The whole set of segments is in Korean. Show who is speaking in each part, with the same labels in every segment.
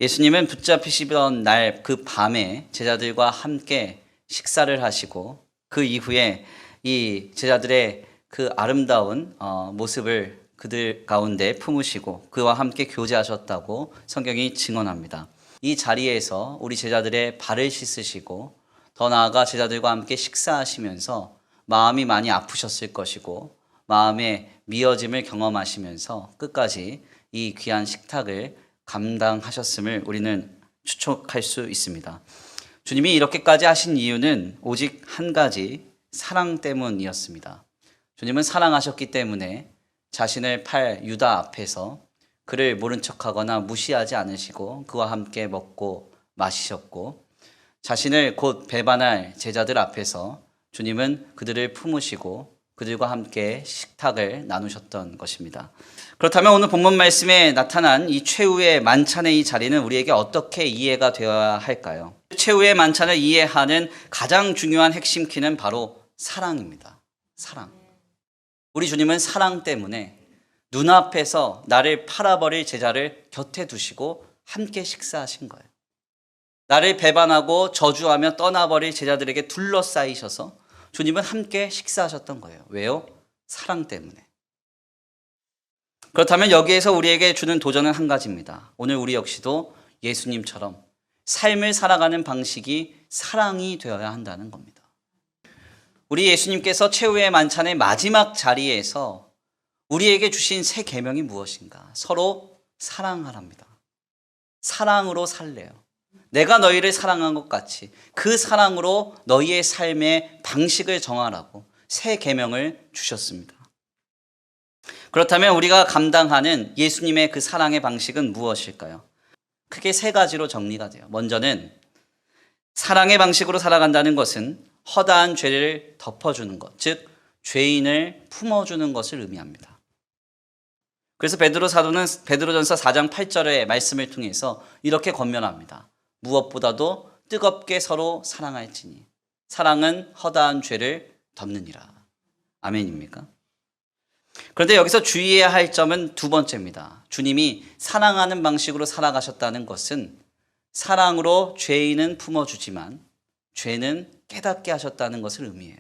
Speaker 1: 예수님은 붙잡히시던 날 그 밤에 제자들과 함께 식사를 하시고 그 이후에 이 제자들의 그 아름다운 모습을 그들 가운데 품으시고 그와 함께 교제하셨다고 성경이 증언합니다. 이 자리에서 우리 제자들의 발을 씻으시고 더 나아가 제자들과 함께 식사하시면서 마음이 많이 아프셨을 것이고 마음의 미어짐을 경험하시면서 끝까지 이 귀한 식탁을 감당하셨음을 우리는 추측할 수 있습니다. 주님이 이렇게까지 하신 이유는 오직 한 가지, 사랑 때문이었습니다. 주님은 사랑하셨기 때문에 자신을 팔 유다 앞에서 그를 모른 척하거나 무시하지 않으시고 그와 함께 먹고 마시셨고, 자신을 곧 배반할 제자들 앞에서 주님은 그들을 품으시고 그들과 함께 식탁을 나누셨던 것입니다. 그렇다면 오늘 본문 말씀에 나타난 이 최후의 만찬의 이 자리는 우리에게 어떻게 이해가 되어야 할까요? 최후의 만찬을 이해하는 가장 중요한 핵심 키는 바로 사랑입니다. 사랑. 우리 주님은 사랑 때문에 눈앞에서 나를 팔아버릴 제자를 곁에 두시고 함께 식사하신 거예요. 나를 배반하고 저주하며 떠나버릴 제자들에게 둘러싸이셔서 주님은 함께 식사하셨던 거예요. 왜요? 사랑 때문에. 그렇다면 여기에서 우리에게 주는 도전은 한 가지입니다. 오늘 우리 역시도 예수님처럼 삶을 살아가는 방식이 사랑이 되어야 한다는 겁니다. 우리 예수님께서 최후의 만찬의 마지막 자리에서 우리에게 주신 새 계명이 무엇인가? 서로 사랑하랍니다. 사랑으로 살래요. 내가 너희를 사랑한 것 같이 그 사랑으로 너희의 삶의 방식을 정하라고 새 계명을 주셨습니다. 그렇다면 우리가 감당하는 예수님의 그 사랑의 방식은 무엇일까요? 크게 세 가지로 정리가 돼요. 먼저는 사랑의 방식으로 살아간다는 것은 허다한 죄를 덮어주는 것, 즉 죄인을 품어주는 것을 의미합니다. 그래서 베드로 사도는 베드로전서 4장 8절의 말씀을 통해서 이렇게 권면합니다. 무엇보다도 뜨겁게 서로 사랑할지니 사랑은 허다한 죄를 덮느니라. 아멘입니까? 그런데 여기서 주의해야 할 점은 두 번째입니다. 주님이 사랑하는 방식으로 살아가셨다는 것은 사랑으로 죄인은 품어주지만 죄는 깨닫게 하셨다는 것을 의미해요.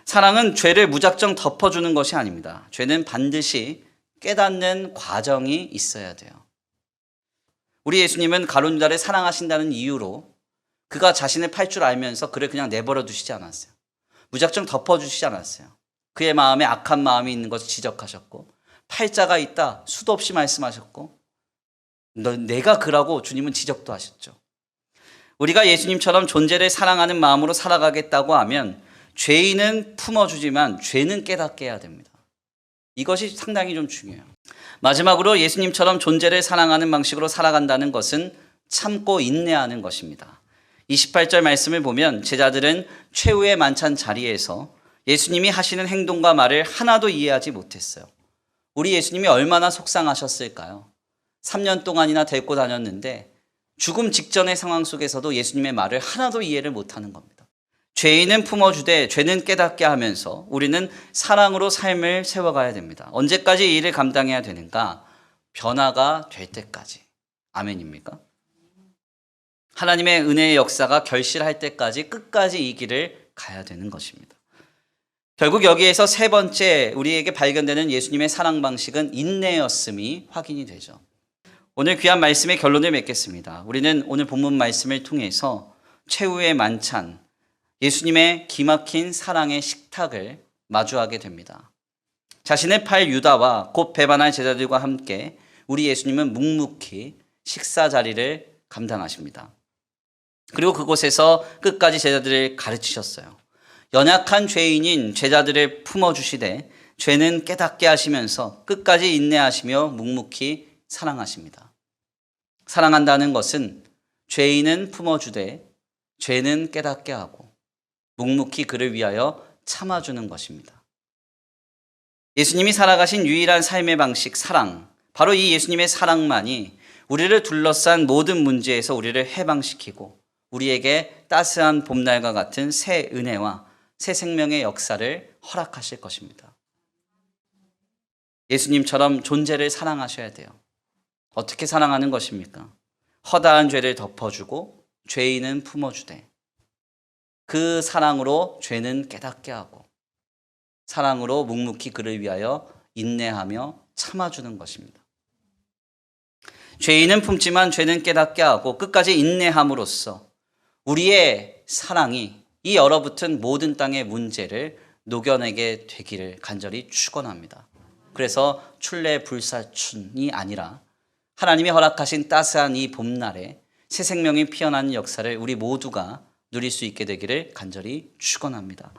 Speaker 1: 사랑은 죄를 무작정 덮어주는 것이 아닙니다. 죄는 반드시 깨닫는 과정이 있어야 돼요. 우리 예수님은 가룟 유다를 사랑하신다는 이유로 그가 자신을 팔 줄 알면서 그를 그냥 내버려 두시지 않았어요. 무작정 덮어주시지 않았어요. 그의 마음에 악한 마음이 있는 것을 지적하셨고 팔자가 있다 수도 없이 말씀하셨고 내가 그라고 주님은 지적도 하셨죠. 우리가 예수님처럼 존재를 사랑하는 마음으로 살아가겠다고 하면 죄인은 품어주지만 죄는 깨닫게 해야 됩니다. 이것이 상당히 좀 중요해요. 마지막으로 예수님처럼 존재를 사랑하는 방식으로 살아간다는 것은 참고 인내하는 것입니다. 28절 말씀을 보면 제자들은 최후의 만찬 자리에서 예수님이 하시는 행동과 말을 하나도 이해하지 못했어요. 우리 예수님이 얼마나 속상하셨을까요? 3년 동안이나 데리고 다녔는데 죽음 직전의 상황 속에서도 예수님의 말을 하나도 이해를 못하는 겁니다. 죄인은 품어주되 죄는 깨닫게 하면서 우리는 사랑으로 삶을 세워가야 됩니다. 언제까지 이 일을 감당해야 되는가? 변화가 될 때까지. 아멘입니까? 하나님의 은혜의 역사가 결실할 때까지 끝까지 이 길을 가야 되는 것입니다. 결국 여기에서 세 번째 우리에게 발견되는 예수님의 사랑 방식은 인내였음이 확인이 되죠. 오늘 귀한 말씀의 결론을 맺겠습니다. 우리는 오늘 본문 말씀을 통해서 최후의 만찬, 예수님의 기막힌 사랑의 식탁을 마주하게 됩니다. 자신의 팔 유다와 곧 배반할 제자들과 함께 우리 예수님은 묵묵히 식사 자리를 감당하십니다. 그리고 그곳에서 끝까지 제자들을 가르치셨어요. 연약한 죄인인 제자들을 품어주시되 죄는 깨닫게 하시면서 끝까지 인내하시며 묵묵히 사랑하십니다. 사랑한다는 것은 죄인은 품어주되 죄는 깨닫게 하고 묵묵히 그를 위하여 참아주는 것입니다. 예수님이 살아가신 유일한 삶의 방식, 사랑. 바로 이 예수님의 사랑만이 우리를 둘러싼 모든 문제에서 우리를 해방시키고 우리에게 따스한 봄날과 같은 새 은혜와 새 생명의 역사를 허락하실 것입니다. 예수님처럼 존재를 사랑하셔야 돼요. 어떻게 사랑하는 것입니까? 허다한 죄를 덮어주고 죄인은 품어주되 그 사랑으로 죄는 깨닫게 하고 사랑으로 묵묵히 그를 위하여 인내하며 참아주는 것입니다. 죄인은 품지만 죄는 깨닫게 하고 끝까지 인내함으로써 우리의 사랑이 이 얼어붙은 모든 땅의 문제를 녹여내게 되기를 간절히 축원합니다. 그래서 출래 불사춘이 아니라 하나님이 허락하신 따스한 이 봄날에 새 생명이 피어나는 역사를 우리 모두가 누릴 수 있게 되기를 간절히 축원합니다.